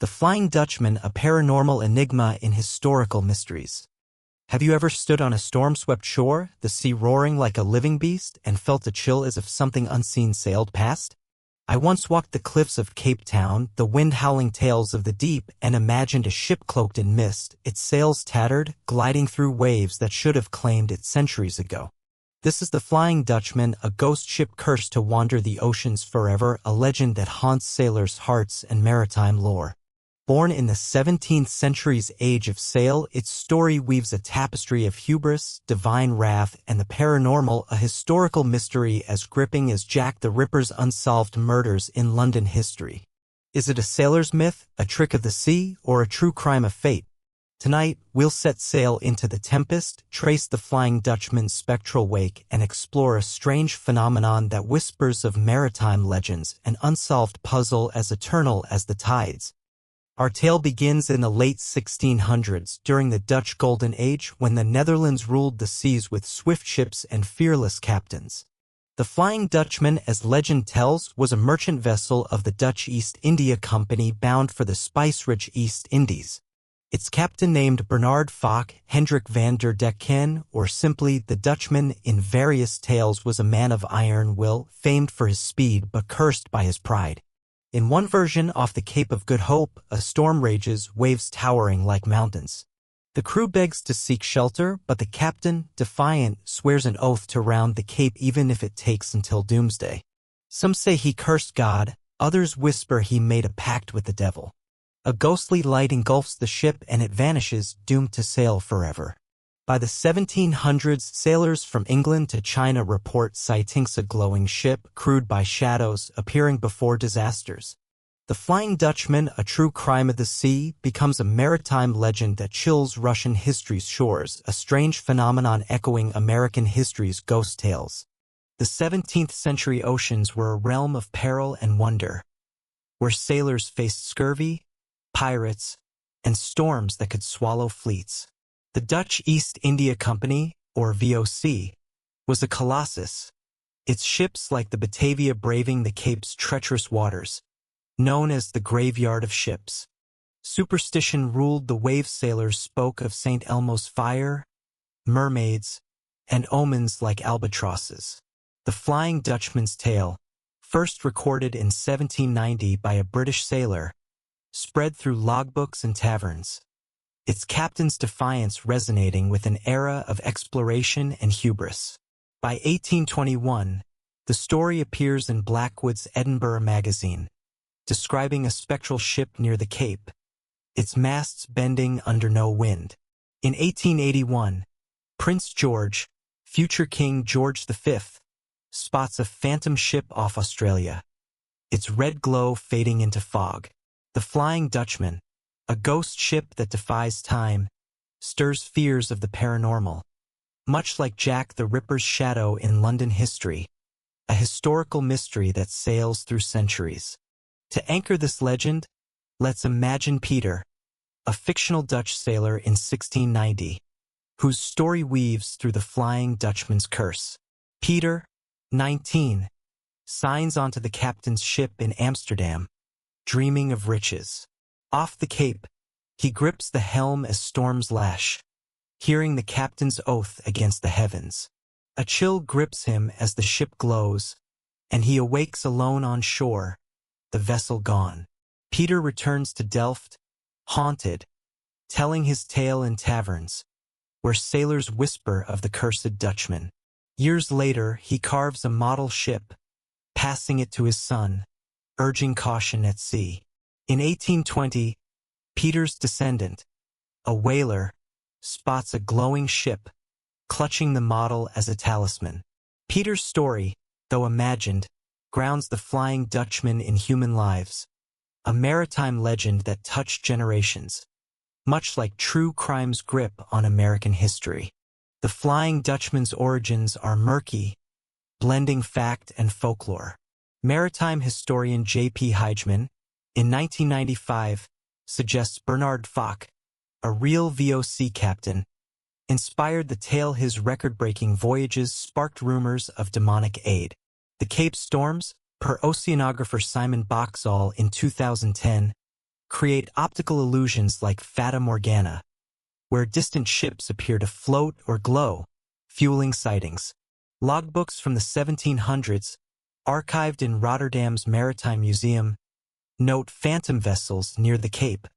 The Flying Dutchman, a paranormal enigma in historical mysteries. Have you ever stood on a storm-swept shore, the sea roaring like a living beast, and felt a chill as if something unseen sailed past? I once walked the cliffs of Cape Town, the wind-howling tales of the deep, and imagined a ship cloaked in mist, its sails tattered, gliding through waves that should have claimed it centuries ago. This is the Flying Dutchman, a ghost ship cursed to wander the oceans forever, a legend that haunts sailors' hearts and maritime lore. Born in the 17th century's age of sail, its story weaves a tapestry of hubris, divine wrath, and the paranormal, a historical mystery as gripping as Jack the Ripper's unsolved murders in London history. Is it a sailor's myth, a trick of the sea, or a true crime of fate? Tonight, we'll set sail into the tempest, trace the Flying Dutchman's spectral wake, and explore a strange phenomenon that whispers of maritime legends, an unsolved puzzle as eternal as the tides. Our tale begins in the late 1600s, during the Dutch Golden Age, when the Netherlands ruled the seas with swift ships and fearless captains. The Flying Dutchman, as legend tells, was a merchant vessel of the Dutch East India Company bound for the spice-rich East Indies. Its captain, named Bernard Fock, Hendrik van der Decken, or simply the Dutchman in various tales, was a man of iron will, famed for his speed but cursed by his pride. In one version, off the Cape of Good Hope, a storm rages, waves towering like mountains. The crew begs to seek shelter, but the captain, defiant, swears an oath to round the cape even if it takes until doomsday. Some say he cursed God, others whisper he made a pact with the devil. A ghostly light engulfs the ship and it vanishes, doomed to sail forever. By the 1700s, sailors from England to China report sightings a glowing ship, crewed by shadows, appearing before disasters. The Flying Dutchman, a true crime of the sea, becomes a maritime legend that chills Russian history's shores, a strange phenomenon echoing American history's ghost tales. The 17th century oceans were a realm of peril and wonder, where sailors faced scurvy, pirates, and storms that could swallow fleets. The Dutch East India Company, or VOC, was a colossus, its ships like the Batavia braving the Cape's treacherous waters, known as the graveyard of ships. Superstition ruled the wave. Sailors spoke of St. Elmo's fire, mermaids, and omens like albatrosses. The Flying Dutchman's tale, first recorded in 1790 by a British sailor, spread through logbooks and taverns, its captain's defiance resonating with an era of exploration and hubris. By 1821, the story appears in Blackwood's Edinburgh magazine, describing a spectral ship near the Cape, its masts bending under no wind. In 1881, Prince George, future King George V, spots a phantom ship off Australia, its red glow fading into fog. The Flying Dutchman, a ghost ship that defies time, stirs fears of the paranormal. Much like Jack the Ripper's shadow in London history, a historical mystery that sails through centuries. To anchor this legend, let's imagine Peter, a fictional Dutch sailor in 1690, whose story weaves through the Flying Dutchman's curse. Peter, 19, signs onto the captain's ship in Amsterdam, dreaming of riches. Off the Cape, he grips the helm as storms lash, hearing the captain's oath against the heavens. A chill grips him as the ship glows, and he awakes alone on shore, the vessel gone. Peter returns to Delft, haunted, telling his tale in taverns, where sailors whisper of the cursed Dutchman. Years later, he carves a model ship, passing it to his son, urging caution at sea. In 1820, Peter's descendant, a whaler, spots a glowing ship, clutching the model as a talisman. Peter's story, though imagined, grounds the Flying Dutchman in human lives, a maritime legend that touched generations, much like true crime's grip on American history. The Flying Dutchman's origins are murky, blending fact and folklore. Maritime historian J.P. Heijman, in 1995, suggests Bernard Fock, a real VOC captain, inspired the tale. His record-breaking voyages sparked rumors of demonic aid. The Cape storms, per oceanographer Simon Boxall in 2010, create optical illusions like Fata Morgana, where distant ships appear to float or glow, fueling sightings. Logbooks from the 1700s, archived in Rotterdam's Maritime Museum, note phantom vessels near the Cape,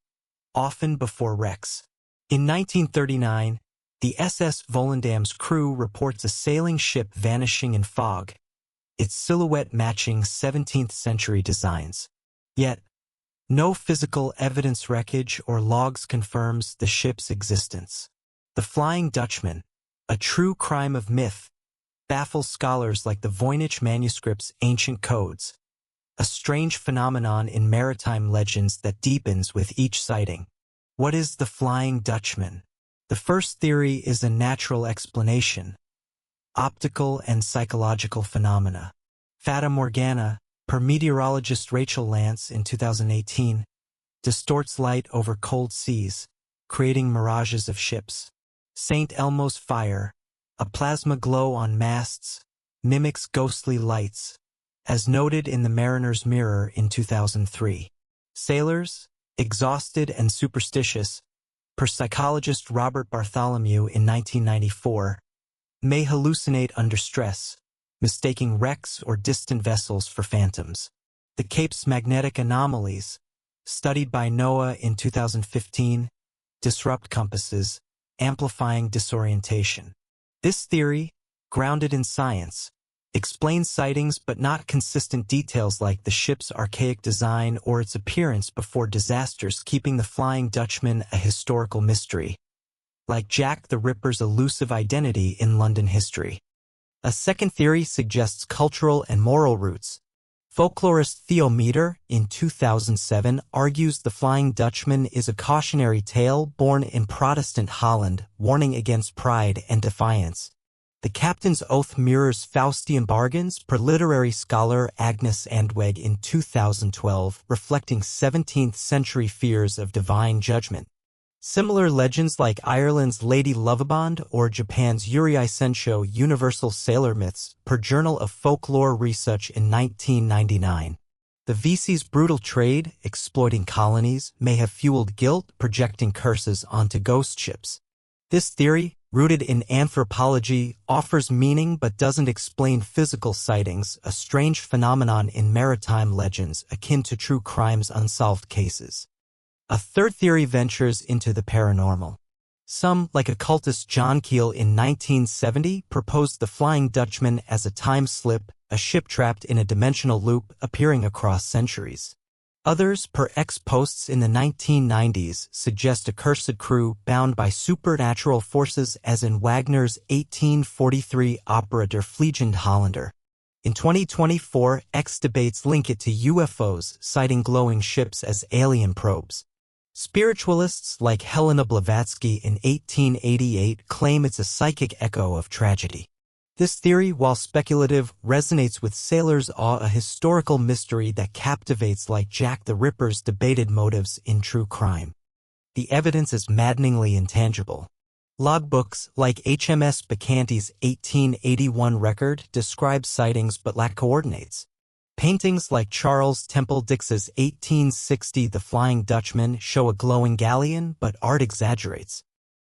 often before wrecks. In 1939, the SS Volendam's crew reports a sailing ship vanishing in fog, its silhouette matching 17th-century designs. Yet, no physical evidence wreckage or logs confirms the ship's existence. The Flying Dutchman, a true crime of myth, baffles scholars like the Voynich manuscript's ancient codes, a strange phenomenon in maritime legends that deepens with each sighting. What is the Flying Dutchman? The first theory is a natural explanation, optical and psychological phenomena. Fata Morgana, per meteorologist Rachel Lance in 2018, distorts light over cold seas, creating mirages of ships. St. Elmo's fire, a plasma glow on masts, mimics ghostly lights, as noted in the Mariner's Mirror in 2003. Sailors, exhausted and superstitious, per psychologist Robert Bartholomew in 1994, may hallucinate under stress, mistaking wrecks or distant vessels for phantoms. The Cape's magnetic anomalies, studied by NOAA in 2015, disrupt compasses, amplifying disorientation. This theory, grounded in science, explains sightings but not consistent details like the ship's archaic design or its appearance before disasters, keeping the Flying Dutchman a historical mystery, like Jack the Ripper's elusive identity in London history. A second theory suggests cultural and moral roots. Folklorist Theo Meter, in 2007, argues the Flying Dutchman is a cautionary tale born in Protestant Holland, warning against pride and defiance. The Captain's Oath mirrors Faustian bargains, per literary scholar Agnes Andweg in 2012, reflecting 17th-century fears of divine judgment. Similar legends like Ireland's Lady Lovibond or Japan's Yurei Sensho universal sailor myths, per Journal of Folklore Research in 1999. The VC's brutal trade, exploiting colonies, may have fueled guilt, projecting curses onto ghost ships. This theory, rooted in anthropology, offers meaning but doesn't explain physical sightings, a strange phenomenon in maritime legends akin to true crime's unsolved cases. A third theory ventures into the paranormal. Some, like occultist John Keel in 1970, proposed the Flying Dutchman as a time slip, a ship trapped in a dimensional loop appearing across centuries. Others, per ex posts in the 1990s, suggest a cursed crew bound by supernatural forces as in Wagner's 1843 opera Der Fliegende Holländer. In 2024, X debates link it to UFOs, citing glowing ships as alien probes. Spiritualists like Helena Blavatsky in 1888 claim it's a psychic echo of tragedy. This theory, while speculative, resonates with sailors' awe, a historical mystery that captivates like Jack the Ripper's debated motives in true crime. The evidence is maddeningly intangible. Logbooks, like HMS Bacante's 1881 record, describe sightings but lack coordinates. Paintings like Charles Temple Dix's 1860 The Flying Dutchman show a glowing galleon, but art exaggerates.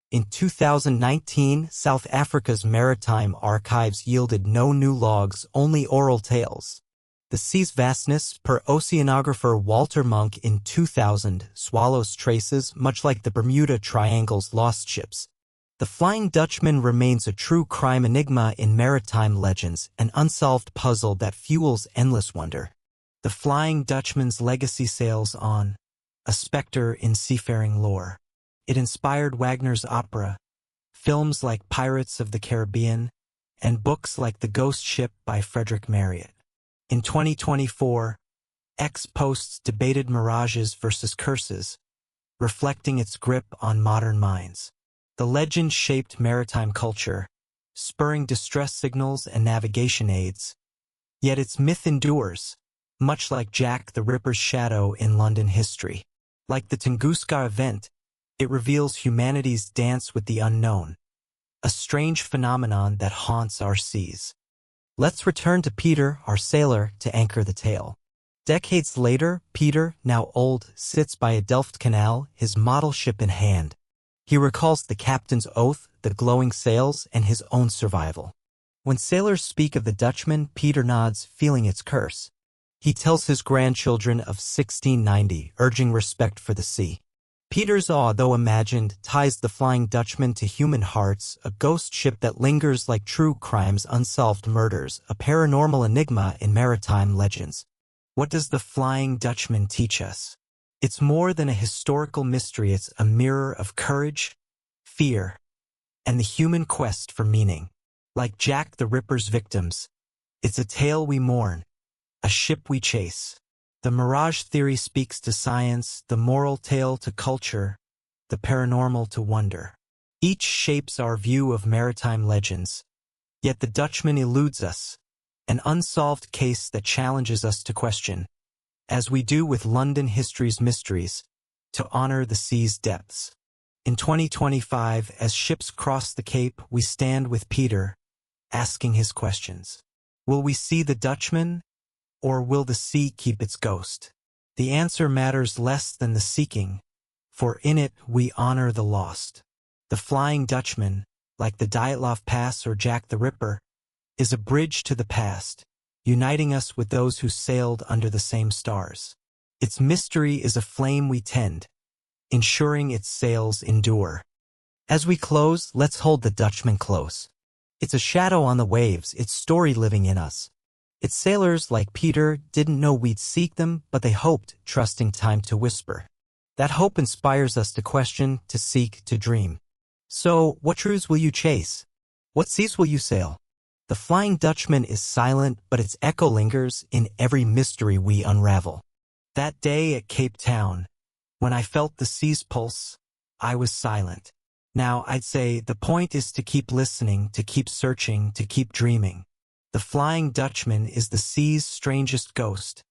In 2019, South Africa's maritime archives yielded no new logs, only oral tales. The sea's vastness, per oceanographer Walter Monk in 2000, swallows traces, much like the Bermuda Triangle's lost ships. The Flying Dutchman remains a true crime enigma in maritime legends, an unsolved puzzle that fuels endless wonder. The Flying Dutchman's legacy sails on, a specter in seafaring lore. It inspired Wagner's opera, films like Pirates of the Caribbean, and books like The Ghost Ship by Frederick Marryat. In 2024, X posts debated mirages versus curses, reflecting its grip on modern minds. The legend shaped maritime culture, spurring distress signals and navigation aids. Yet its myth endures, much like Jack the Ripper's shadow in London history. Like the Tunguska event, it reveals humanity's dance with the unknown, a strange phenomenon that haunts our seas. Let's return to Peter, our sailor, to anchor the tale. Decades later, Peter, now old, sits by a Delft canal, his model ship in hand. He recalls the captain's oath, the glowing sails, and his own survival. When sailors speak of the Dutchman, Peter nods, feeling its curse. He tells his grandchildren of 1690, urging respect for the sea. Peter's awe, though imagined, ties the Flying Dutchman to human hearts, a ghost ship that lingers like true crimes, unsolved murders, a paranormal enigma in maritime legends. What does the Flying Dutchman teach us? It's more than a historical mystery, it's a mirror of courage, fear, and the human quest for meaning. Like Jack the Ripper's victims, it's a tale we mourn, a ship we chase. The mirage theory speaks to science, the moral tale to culture, the paranormal to wonder. Each shapes our view of maritime legends, yet the Dutchman eludes us, an unsolved case that challenges us to question, as we do with London history's mysteries, to honor the sea's depths. In 2025, as ships cross the Cape, we stand with Peter, asking his questions. Will we see the Dutchman, or will the sea keep its ghost? The answer matters less than the seeking, for in it we honor the lost. The Flying Dutchman, like the Dyatlov Pass or Jack the Ripper, is a bridge to the past, uniting us with those who sailed under the same stars. Its mystery is a flame we tend, ensuring its sails endure. As we close, let's hold the Dutchman close. It's a shadow on the waves, its story living in us. Its sailors, like Peter, didn't know we'd seek them, but they hoped, trusting time to whisper. That hope inspires us to question, to seek, to dream. So, what truths will you chase? What seas will you sail? The Flying Dutchman is silent, but its echo lingers in every mystery we unravel. That day at Cape Town, when I felt the sea's pulse, I was silent. Now, I'd say the point is to keep listening, to keep searching, to keep dreaming. The Flying Dutchman is the sea's strangest ghost,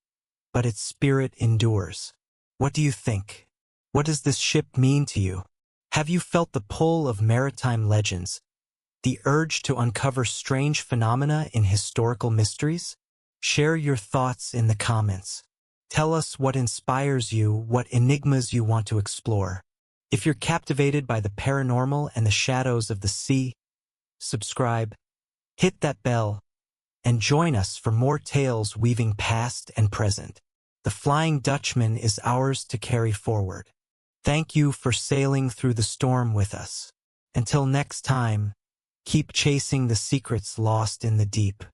but its spirit endures. What do you think? What does this ship mean to you? Have you felt the pull of maritime legends, the urge to uncover strange phenomena in historical mysteries? Share your thoughts in the comments. Tell us what inspires you, what enigmas you want to explore. If you're captivated by the paranormal and the shadows of the sea, subscribe, hit that bell, and join us for more tales weaving past and present. The Flying Dutchman is ours to carry forward. Thank you for sailing through the storm with us. Until next time, keep chasing the secrets lost in the deep.